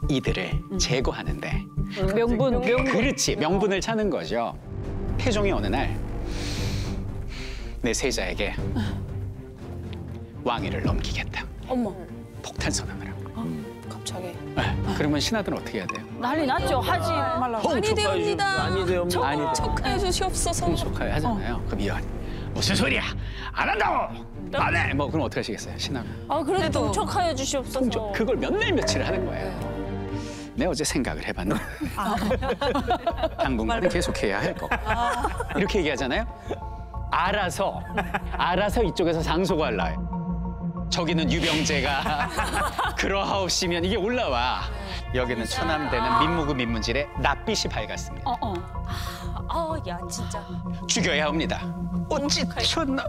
이들을 제거하는데 명분. 그렇지, 명분을 찾는 거죠. 태종이 어느 날 내 세자에게 왕위를 넘기겠다. 어머, 폭탄 선언을 하고. 갑자기. 그러면 신하들은 어떻게 해야 돼요? 난리 났죠. 하지 말라고. 많이 되옵니다. 많이 되옵니다. 척해 주시옵소서. 홍촉하여 하잖아요. 그럼 이건 무슨 소리야? 안 한다고! 안 해! 뭐 그럼 어떻게 하시겠어요, 신하면? 아, 그래도 통촉하여 주시옵소서. 그걸 몇 날 며칠 하는 거예요. 내가 어제 생각을 해봤는데 당분간은 계속해야 할 거고 이렇게 얘기하잖아요. 알아서 이쪽에서 상소가 올라요. 저기는 유병재가 그러하옵시면 이게 올라와. 여기는 처남대는 민무구 민문질에 낯빛이 밝았습니다. 야, 진짜. 죽여야 합니다. 어찌 튀었나?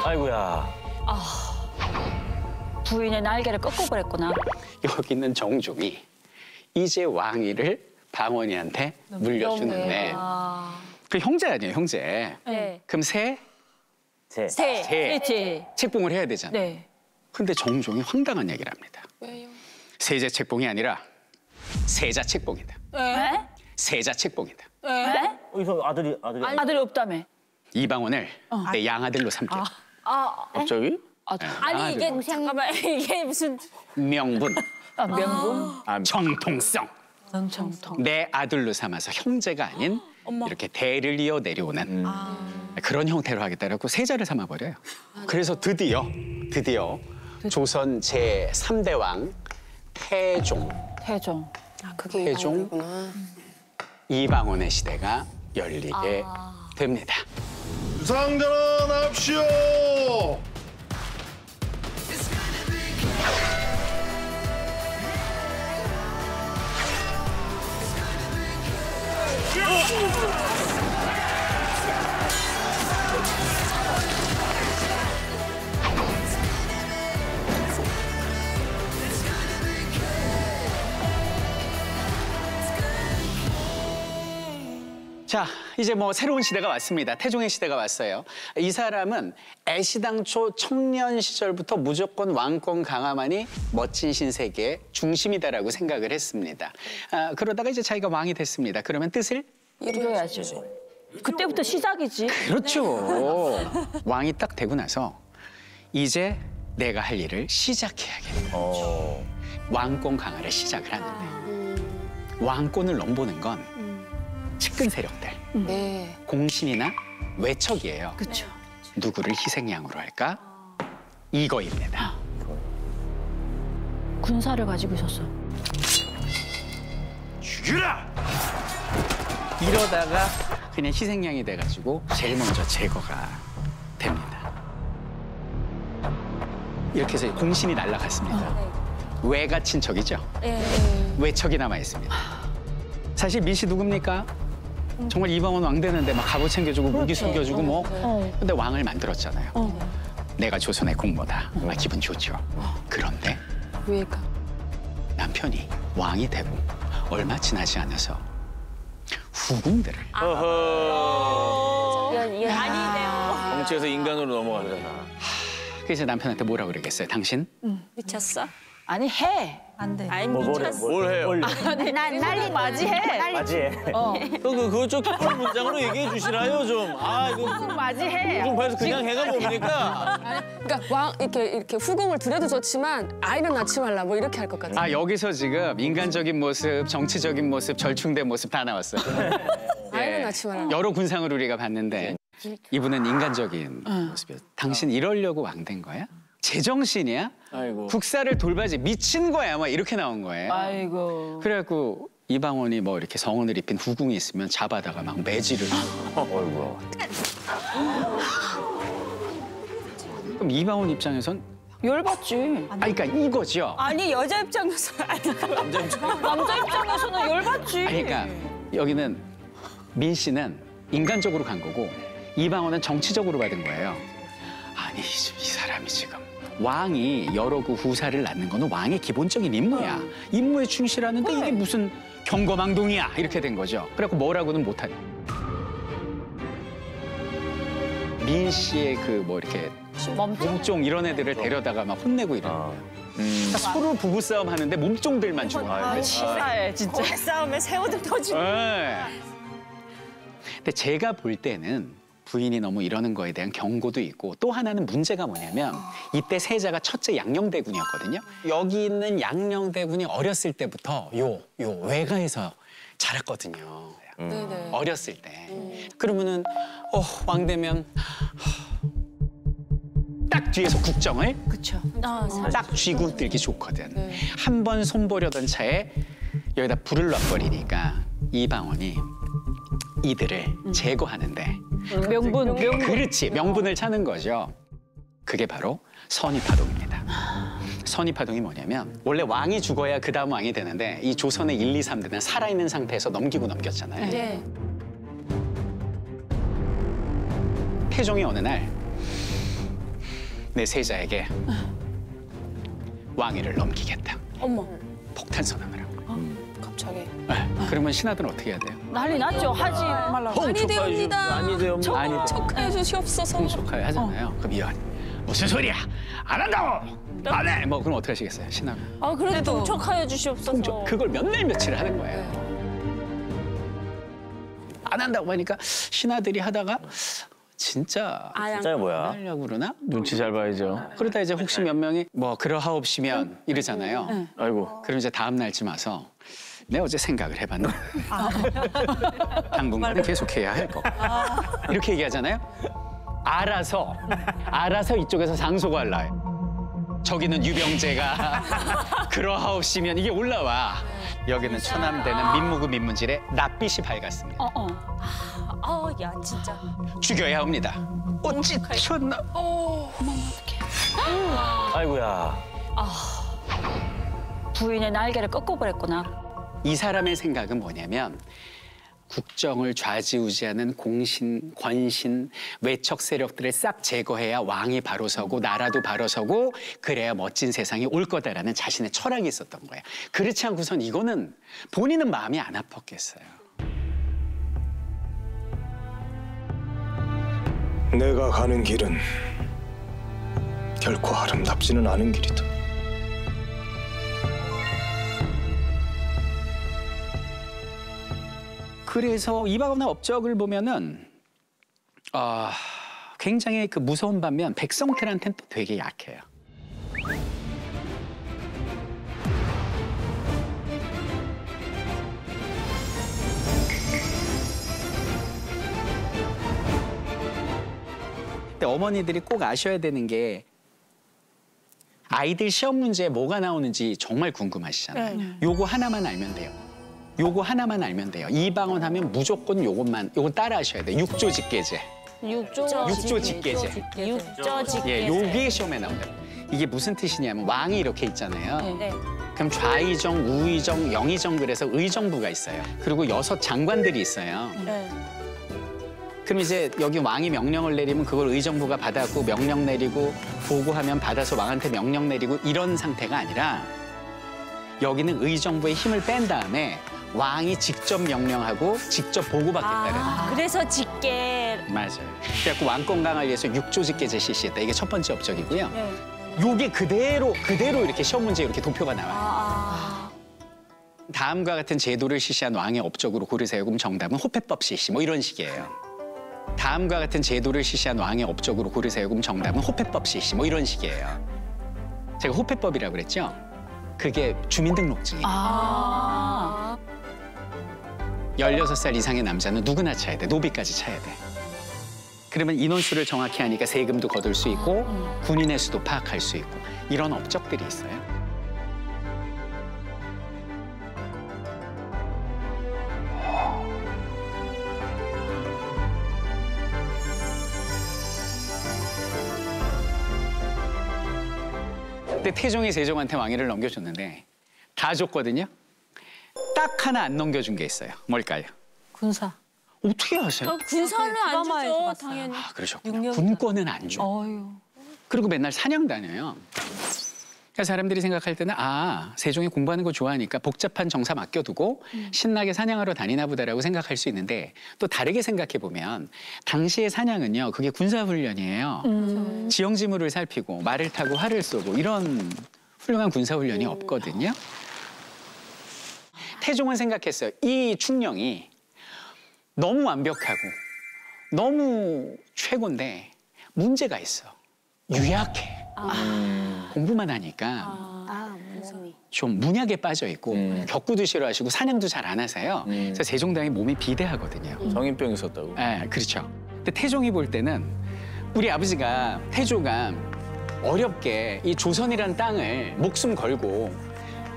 아이고야. 부인의 날개를 꺾어버렸구나. 여기 있는 정종이 이제 왕위를 방언이한테 물려주는데 그 형제 아니에요, 형제. 네. 그럼 새 그렇지. 책봉을 해야 되잖아요. 네. 근데 정종이 황당한 얘기를 합니다. 왜요? 세제 책봉이 아니라 세자 책봉이다. 네? 세자 책봉이다. 네? 여기서 아들이. 아들이 없다며. 이방원을 내 양아들로 삼겠다. 갑자기? 아니, 이게, 잠깐만, 이게 무슨. 명분, 명분. 정통성. 정통. 내 아들로 삼아서 형제가 아닌 이렇게 대를 이어 내려오는 그런 형태로 하겠다라고 세자를 삼아버려요. 그래서 드디어 조선 제3대 왕 태종 그게 태종. 이방이구나. 이방원의 시대가 열리게 됩니다. 주상전환합시오. 자, 이제 뭐 새로운 시대가 왔습니다. 태종의 시대가 왔어요. 이 사람은 애시당초 청년 시절부터 무조건 왕권 강화만이 멋진 신세계의 중심이다라고 생각을 했습니다. 그러다가 이제 자기가 왕이 됐습니다. 그러면 뜻을 이뤄야죠. 그때부터 시작이지. 그렇죠. 왕이 딱 되고 나서 이제 내가 할 일을 시작해야겠다. 왕권 강화를 시작을 하는데 왕권을 넘보는 건 측근 세력들, 네. 공신이나 외척이에요. 그렇죠. 누구를 희생양으로 할까? 이거입니다. 군사를 가지고 있었어. 죽여라. 이러다가 그냥 희생양이 돼가지고 제일 먼저 제거가 됩니다. 이렇게 해서 공신이 날아갔습니다. 외가 친척이죠. 외척이 남아 있습니다. 사실 민씨 누굽니까? 정말 이방원 왕 되는데 막 갑옷 챙겨주고 무기 숨겨주고 뭐. 근데 왕을 만들었잖아요. 내가 조선의 공모다. 막 기분 좋죠. 그런데 왜가? 남편이 왕이 되고 얼마 지나지 않아서 후궁들을 이게 아니네요. 정치에서 인간으로 넘어가잖아. 그래서 남편한테 뭐라 그러겠어요? 당신? 미쳤어? 아니 해. 안 돼. 아니, 미쳤어. 뭘 해요? 난리 맞이해. 맞이해. 그거 좀 기본 문장으로 얘기해 주시나요, 좀. 이거 맞이해. 요즘 봐서 그냥 해가 뭡니까? 그러니까 이렇게 후궁을 들여도 좋지만 아이는 낳지 말라 뭐 이렇게 할 것 같아요. 여기서 지금 인간적인 모습, 정치적인 모습, 절충된 모습 다 나왔어요. 아이는 낳지 말라. 여러 군상을 우리가 봤는데 이분은 인간적인 모습이었어요. 당신 이러려고 왕 된 거야? 제정신이야? 아이고. 국사를 돌봐지 미친 거야, 막 이렇게 나온 거예요. 아이고. 그래갖고 이방원이 뭐 이렇게 성운을 입힌 후궁이 있으면 잡아다가 막 매질을 어이구. 그럼 이방원 입장에선 열받지. 그러니까 이거죠. 아니 여자 입장에서 남자 입장에서는 열받지. 그러니까 여기는 민 씨는 인간적으로 간 거고 이방원은 정치적으로 받은 거예요. 아니 이 사람이 지금 왕이 여러 그 후사를 낳는 거는 왕의 기본적인 임무야. 임무에 충실하는데 이게 무슨 경거망동이야 이렇게 된 거죠. 그래갖고 뭐라고는 못하니. 민 씨의 그 뭐 이렇게 몸종 이런 애들을 데려다가 막 혼내고 이러는 거예요. 그러니까 서로 부부싸움 하는데 몸종들만 죽어요. 치사해 진짜. 싸움에 새우등 터지고. 네. 근데 제가 볼 때는 부인이 너무 이러는 거에 대한 경고도 있고 또 하나는 문제가 뭐냐면 이때 세자가 첫째 양녕대군이었거든요. 여기 있는 양녕대군이 어렸을 때부터 요 외가에서 자랐거든요. 네네. 어렸을 때. 그러면은 왕 되면 딱 뒤에서 국정을 그렇죠. 딱 쥐고 들기 좋거든. 네. 한 번 손보려던 차에 여기다 불을 놔버리니까 이방원이 이들을 제거하는데 명분. 그렇지 명분을 찾는 거죠. 그게 바로 선입하동입니다. 선입하동이 뭐냐면 원래 왕이 죽어야 그 다음 왕이 되는데 이 조선의 1, 2, 3대는 살아있는 상태에서 넘기고 넘겼잖아요. 네. 태종이 어느 날 내 세자에게 왕위를 넘기겠다. 어머, 폭탄 선언을 하고. 갑자기. 네. 그러면 신하들은 어떻게 해야 돼요? 난리 났죠. 하지 말라고. 많이 되옵니다. 많이 되옵니다. 많이 돼요. 척하여 주시옵소서. 풍속하여 하잖아요. 그럼 이건 무슨 소리야? 안 한다고! 안 해! 뭐 그럼 어떻게 하시겠어요? 신하가. 아 그래도 동척하여 주시옵소서. 그걸 몇 날 며칠을 하는 거예요. 안 한다고 하니까 신하들이 하다가 진짜 진짜 뭐야? 하려고 그러나? 눈치 잘 봐야죠. 그러다 이제 혹시 몇 명이 뭐 그러하옵시면 이러잖아요. 아이고. 그럼 이제 다음 날쯤 와서 내가 어제 생각을 해봤는데 당분간은 계속해야 할 거. 이렇게 얘기하잖아요. 알아서 이쪽에서 상소가 올라요. 저기는 유병재가 그러하옵시면 이게 올라와. 여기는 초남대는 민무구 민문질에 낯빛이 밝았습니다. 야 진짜. 죽여야 합니다. 어찌 쳤나? 아이고야. 부인의 날개를 꺾어버렸구나. 이 사람의 생각은 뭐냐면 국정을 좌지우지하는 공신, 권신, 외척 세력들을 싹 제거해야 왕이 바로 서고 나라도 바로 서고 그래야 멋진 세상이 올 거다라는 자신의 철학이 있었던 거예요. 그렇지 않고선 이거는 본인은 마음이 안 아팠겠어요. 내가 가는 길은 결코 아름답지는 않은 길이다. 그래서 이방원의 업적을 보면은 굉장히 그 무서운 반면 백성들한테는 또 되게 약해요. 근데 어머니들이 꼭 아셔야 되는 게 아이들 시험 문제에 뭐가 나오는지 정말 궁금하시잖아요. 요거 하나만 알면 돼요. 요거 하나만 알면 돼요. 이방원 하면 무조건 요거 따라 하셔야 돼요. 육조직계제. 육조직계제. 육조직계제. 예, 요게 시험에 나온다. 이게 무슨 뜻이냐면 왕이 이렇게 있잖아요. 네. 그럼 좌의정, 우의정, 영의정 그래서 의정부가 있어요. 그리고 6 장관들이 있어요. 네. 그럼 이제 여기 왕이 명령을 내리면 그걸 의정부가 받았고 명령 내리고 보고하면 받아서 왕한테 명령 내리고 이런 상태가 아니라 여기는 의정부의 힘을 뺀 다음에 왕이 직접 명령하고 직접 보고받겠다는. 그래서 직계. 맞아요. 그래갖고 왕권 강화를 위해서 육조직계제 실시했다. 이게 첫 번째 업적이고요. 요게 그대로 이렇게 시험 문제에 이렇게 도표가 나와요. 다음과 같은 제도를 실시한 왕의 업적으로 고르세요. 그럼 정답은 호패법 실시 뭐 이런 식이에요. 다음과 같은 제도를 실시한 왕의 업적으로 고르세요. 그럼 정답은 호패법 실시 뭐 이런 식이에요. 제가 호패법이라고 그랬죠? 그게 주민등록증이에요. 16살 이상의 남자는 누구나 차야 돼. 노비까지 차야 돼. 그러면 인원수를 정확히 하니까 세금도 거둘 수 있고 군인의 수도 파악할 수 있고 이런 업적들이 있어요. 그때 태종이 세종한테 왕위를 넘겨줬는데 다 줬거든요. 딱 하나 안 넘겨준 게 있어요. 뭘까요? 군사. 어떻게 아세요? 군사는 안 주죠, 당연히. 아, 그러셨군요. 군권은 안 줘. 어휴. 그리고 맨날 사냥 다녀요. 그러니까 사람들이 생각할 때는 세종이 공부하는 거 좋아하니까 복잡한 정사 맡겨두고 신나게 사냥하러 다니나 보다라고 생각할 수 있는데 또 다르게 생각해 보면 당시의 사냥은요. 그게 군사훈련이에요. 지형지물을 살피고 말을 타고 활을 쏘고 이런 훌륭한 군사훈련이 없거든요. 태종은 생각했어요. 이 충령이 너무 완벽하고 너무 최고인데 문제가 있어. 유약해. 공부만 하니까 좀 문약에 빠져 있고 격구도 싫어하시고 사냥도 잘 안 하세요. 그래서 세종대왕이 몸이 비대하거든요. 성인병 있었다고. 네, 그렇죠. 근데 태종이 볼 때는 우리 아버지가 태조가 어렵게 이 조선이라는 땅을 목숨 걸고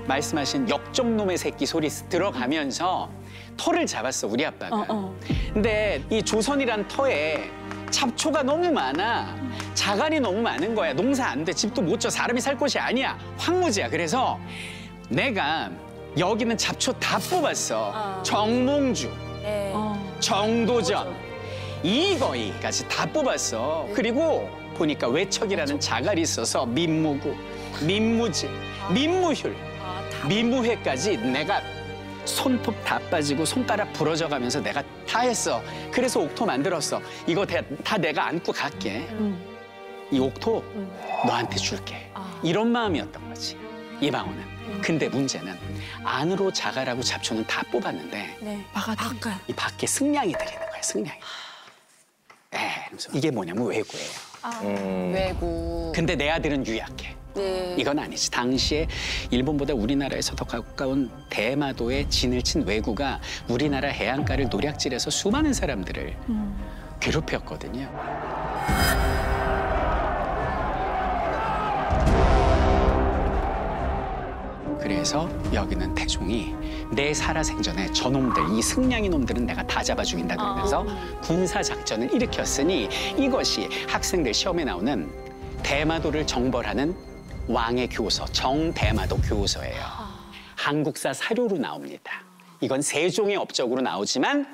말씀하신 역적놈의 새끼 소리 들어가면서 터를 잡았어, 우리 아빠가. 근데 이 조선이란 터에 잡초가 너무 많아. 자갈이 너무 많은 거야. 농사 안 돼. 집도 못 져. 사람이 살 곳이 아니야. 황무지야. 그래서 내가 여기는 잡초 다 뽑았어. 정몽주, 정도전, 이거이까지 다 뽑았어. 그리고 보니까 외척이라는 자갈이 있어서 민무구, 민무지, 민무휼, 민무회까지 내가 손톱 다 빠지고 손가락 부러져 가면서 내가 다 했어. 그래서 옥토 만들었어. 이거 다 내가 안고 갈게. 이 옥토 너한테 줄게. 이런 마음이었던 거지, 이방원은. 근데 문제는 안으로 자갈하고 잡초는 다 뽑았는데 이 밖에 승냥이 들이는 거야, 승냥이. 그래서 이게 뭐냐면 왜구예요. 외구. 근데 내 아들은 유약해. 네. 이건 아니지. 당시에 일본보다 우리나라에서 더 가까운 대마도에 진을 친 왜구가 우리나라 해안가를 노략질해서 수많은 사람들을 괴롭혔거든요. 그래서 여기는 태종이 내 살아생전에 저놈들, 이 승냥이 놈들은 내가 다 잡아 죽인다 그러면서 군사작전을 일으켰으니 이것이 학생들 시험에 나오는 대마도를 정벌하는 왕의 교서, 정대마도 교서예요. 한국사 사료로 나옵니다. 이건 세종의 업적으로 나오지만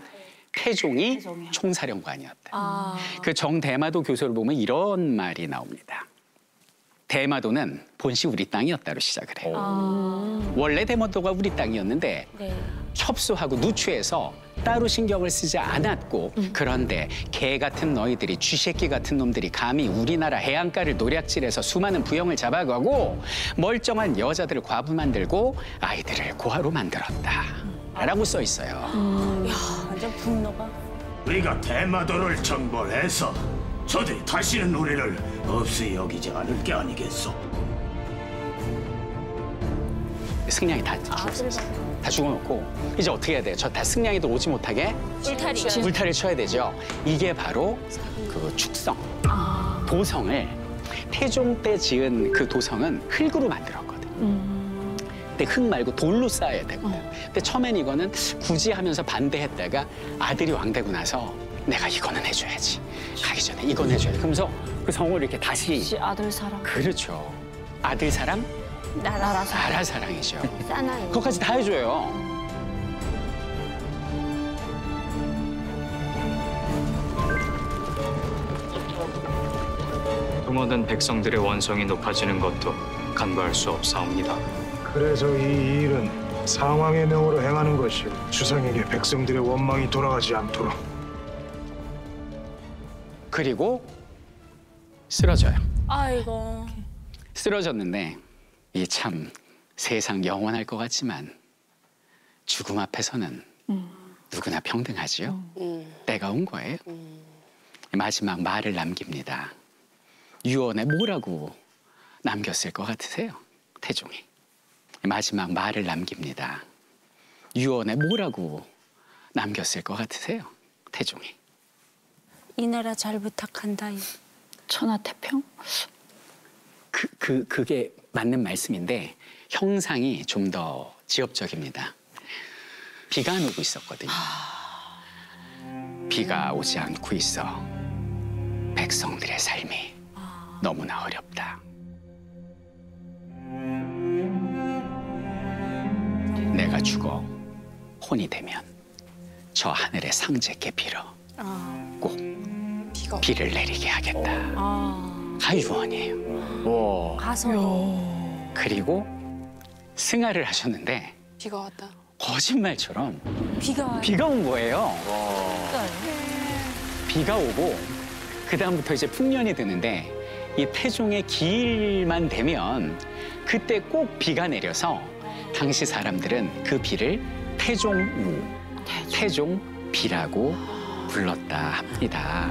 태종이 총사령관이었다. 그 정대마도 교서를 보면 이런 말이 나옵니다. 대마도는 본시 우리 땅이었다로 시작을 해요. 원래 대마도가 우리 땅이었는데 협소하고 누추해서 따로 신경을 쓰지 않았고, 그런데 개 같은 너희들이, 쥐새끼 같은 놈들이 감히 우리나라 해안가를 노략질해서 수많은 부영을 잡아가고 멀쩡한 여자들을 과부 만들고 아이들을 고아로 만들었다 라고 써 있어요. 완전 분노가. 우리가 대마도를 정벌해서 저들이 다시는 우리를 없이 여기지 않을 게 아니겠소. 승냥이 다 죽었어. 다 죽어놓고 이제 어떻게 해야 돼요? 저 다 승냥이들 오지 못하게 울타리를 쳐야 되죠. 이게 바로 그 축성, 도성을 태종 때 지은 그 도성은 흙으로 만들었거든. 근데 흙 말고 돌로 쌓아야 되거든. 근데 처음엔 이거는 굳이 하면서 반대했다가 아들이 왕되고 나서 내가 이거는 해줘야지. 가기 전에 이건 해줘야지. 그러면서 그 성을 이렇게 다시 아들 사랑. 그렇죠. 아들 사랑, 나라 사랑. 나라 사랑이죠. 싸나요. 그것까지 다 해줘요. 모든 백성들의 원성이 높아지는 것도 간과할 수 없사옵니다. 그래서 이 일은 상왕의 명으로 행하는 것이오. 주상에게 백성들의 원망이 돌아가지 않도록. 그리고 쓰러져요. 아이고. 쓰러졌는데 이 참 세상 영원할 것 같지만 죽음 앞에서는 누구나 평등하지요. 때가 온 거예요. 마지막 말을 남깁니다. 유언에 뭐라고 남겼을 것 같으세요? 태종이. 마지막 말을 남깁니다. 유언에 뭐라고 남겼을 것 같으세요? 태종이. 이 나라 잘 부탁한다. 천하태평? 그게 맞는 말씀인데 형상이 좀 더 지엽적입니다. 비가 안 오고 있었거든요. 비가 오지 않고 있어. 백성들의 삶이 너무나 어렵다. 내가 죽어 혼이 되면 저 하늘의 상제께 빌어 꼭 비를 내리게 하겠다. 가유원이에요. 가서 그리고 승하를 하셨는데 비가 왔다. 거짓말처럼 비가 비가 온 거예요. 비가 오고 그다음부터 이제 풍년이 드는데 이 태종의 기일만 되면 그때 꼭 비가 내려서 당시 사람들은 그 비를 태종우, 태종비라고 불렀다 합니다.